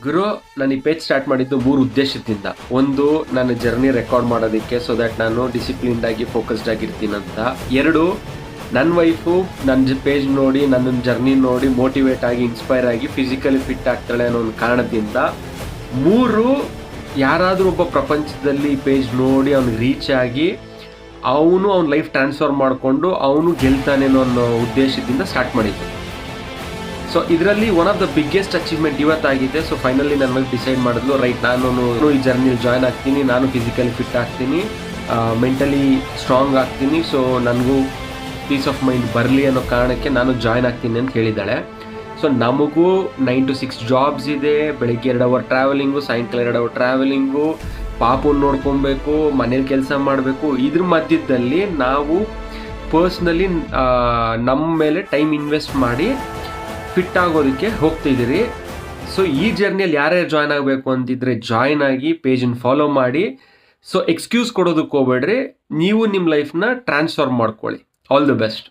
ಗುರು, ನಾನು ಈ page start ಮಾಡಿದ್ದು 3 ಉದ್ದೇಶದಿಂದ. ಒಂದು, ನನ್ನ ಜರ್ನಿ ರೆಕಾರ್ಡ್ ಮಾಡೋದಕ್ಕೆ, ಸೊ ದ್ಯಾಟ್ ನಾನು ಡಿಸಿಪ್ಲಿನ್ಡ್ ಆಗಿ ಫೋಕಸ್ಡ್ ಆಗಿರ್ತೀನಂತ. 2, ನನ್ನ ವೈಫು ನನ್ನ ಪೇಜ್ ನೋಡಿ, ನನ್ನ ಜರ್ನಿ ನೋಡಿ ಮೋಟಿವೇಟ್ ಆಗಿ, ಇನ್ಸ್ಪೈರ್ ಆಗಿ ಫಿಸಿಕಲಿ ಫಿಟ್ ಆಗ್ತಾಳೆ ಅನ್ನೋ ಒಂದು ಕಾರಣದಿಂದ. 3, ಯಾರಾದರೂ ಒಬ್ಬ ಪ್ರಪಂಚದಲ್ಲಿ ಈ ಪೇಜ್ ನೋಡಿ ಅವ್ನಿಗೆ ರೀಚ್ ಆಗಿ ಅವನ ಲೈಫ್ ಟ್ರಾನ್ಸ್ಫರ್ ಮಾಡಿಕೊಂಡು ಅವನು ಗೆಲ್ತಾನೆ ಅನ್ನೋ ಉದ್ದೇಶದಿಂದ ಸ್ಟಾರ್ಟ್ ಮಾಡಿದ್ದು. ಸೊ ಇದರಲ್ಲಿ one of the biggest achievement ಇವತ್ತಾಗಿದೆ. ಸೊ ಫೈನಲಿ ನನ್ನ ಡಿಸೈಡ್ ಮಾಡಿದ್ಲು, ರೈಟ್, ನಾನು ಈ ಜರ್ನಿಲಿ ಜಾಯ್ನ್ ಆಗ್ತೀನಿ, ನಾನು ಫಿಸಿಕಲಿ ಫಿಟ್ ಆಗ್ತೀನಿ, ಮೆಂಟಲಿ ಸ್ಟ್ರಾಂಗ್ ಆಗ್ತೀನಿ, ಸೊ ನನಗೂ ಪೀಸ್ ಆಫ್ ಮೈಂಡ್ ಬರಲಿ ಅನ್ನೋ ಕಾರಣಕ್ಕೆ ನಾನು ಜಾಯ್ನ್ ಆಗ್ತೀನಿ ಅಂತ ಹೇಳಿದ್ದಾಳೆ. ಸೊ ನಮಗೂ 9 to 6 ಜಾಬ್ಸ್ ಇದೆ. ಬೆಳಗ್ಗೆ 2 ಅವರ್ ಟ್ರಾವೆಲಿಂಗು, ಸಾಯಂಕಾಲ 2 ಅವರ್ ಟ್ರಾವೆಲಿಂಗು, ಪಾಪನ ನೋಡ್ಕೊಬೇಕು, ಮನೇಲಿ ಕೆಲಸ ಮಾಡಬೇಕು. ಇದ್ರ ಮಧ್ಯದಲ್ಲಿ ನಾವು ಪರ್ಸ್ನಲಿ ನಮ್ಮ ಮೇಲೆ ಟೈಮ್ ಇನ್ವೆಸ್ಟ್ ಮಾಡಿ ಫಿಟ್ ಆಗೋದಕ್ಕೆ ಹೋಗ್ತಿದ್ದೀರಿ. ಸೊ ಈ ಜರ್ನಿಯಲ್ಲಿ ಯಾರ್ಯಾರು ಜಾಯ್ನ್ ಆಗಬೇಕು ಅಂತಿದ್ರೆ ಜಾಯ್ನ್ ಆಗಿ ಪೇಜನ್ನು ಫಾಲೋ ಮಾಡಿ. ಸೊ ಎಕ್ಸ್ಕ್ಯೂಸ್ ಕೊಡೋದಕ್ಕೆ ಹೋಗ್ಬೇಡ್ರಿ, ನೀವು ನಿಮ್ಮ ಲೈಫ್ನ ಟ್ರಾನ್ಸ್ಫಾರ್ಮ್ ಮಾಡ್ಕೊಳ್ಳಿ. All the best.